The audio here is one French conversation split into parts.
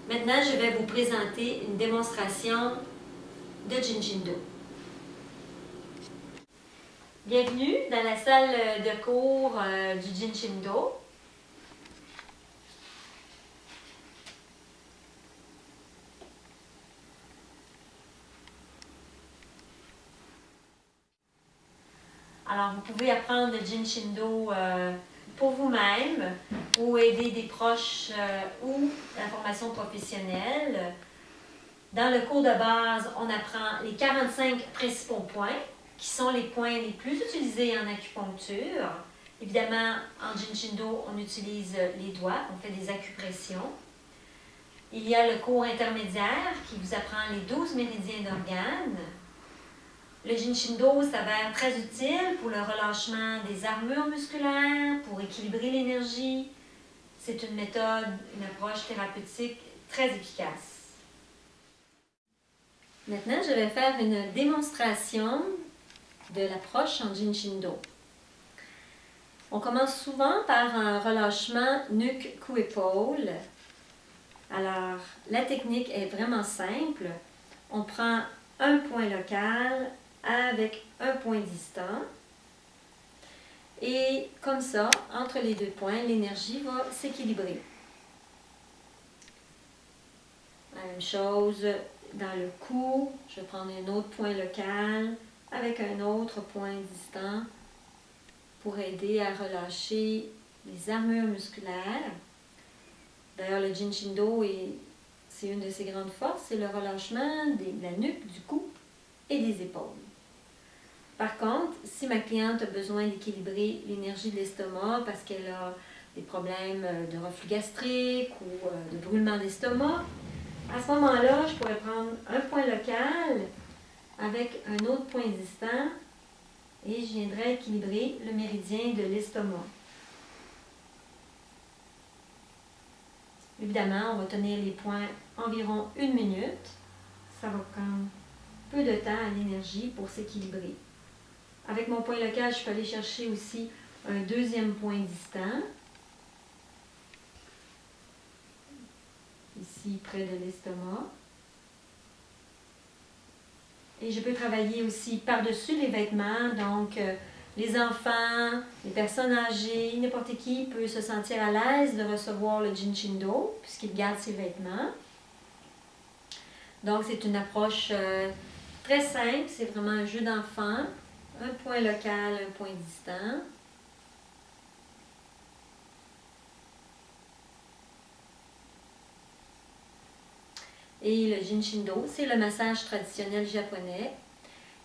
Maintenant, je vais vous présenter une démonstration de Jinshin-Do. Bienvenue dans la salle de cours du Jinshin-Do. Alors, vous pouvez apprendre le Jinshin-Do pour vous-même ou aider des proches ou la formation professionnelle. Dans le cours de base, on apprend les 45 principaux points, qui sont les points les plus utilisés en acupuncture. Évidemment, en Jinshin-Do, on utilise les doigts, on fait des acupressions. Il y a le cours intermédiaire qui vous apprend les 12 méridiens d'organes. Le Jinshin-Do s'avère très utile pour le relâchement des armures musculaires, pour équilibrer l'énergie. C'est une méthode, une approche thérapeutique très efficace. Maintenant, je vais faire une démonstration de l'approche en Jinshin-Do. On commence souvent par un relâchement nuque, cou, épaule. Alors, la technique est vraiment simple. On prend un point local avec un point distant. Et comme ça, entre les deux points, l'énergie va s'équilibrer. La même chose dans le cou, je vais prendre un autre point local avec un autre point distant pour aider à relâcher les armures musculaires. D'ailleurs, le Jinshin-Do, c'est une de ses grandes forces, c'est le relâchement de la nuque, du cou et des épaules. Par contre, si ma cliente a besoin d'équilibrer l'énergie de l'estomac parce qu'elle a des problèmes de reflux gastrique ou de brûlement d'estomac, à ce moment-là, je pourrais prendre un point local avec un autre point distant et je viendrai équilibrer le méridien de l'estomac. Évidemment, on va tenir les points environ 1 minute. Ça va prendre peu de temps à l'énergie pour s'équilibrer. Avec mon point local, je peux aller chercher aussi un deuxième point distant. Ici, près de l'estomac. Et je peux travailler aussi par-dessus les vêtements, donc les enfants, les personnes âgées, n'importe qui peut se sentir à l'aise de recevoir le Jinshin-Do puisqu'il garde ses vêtements. Donc c'est une approche très simple, c'est vraiment un jeu d'enfant, un point local, un point distant. Et le Jinshin-Do, c'est le massage traditionnel japonais.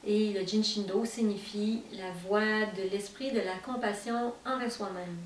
Et le Jinshin-Do signifie la voie de l'esprit de la compassion envers soi-même.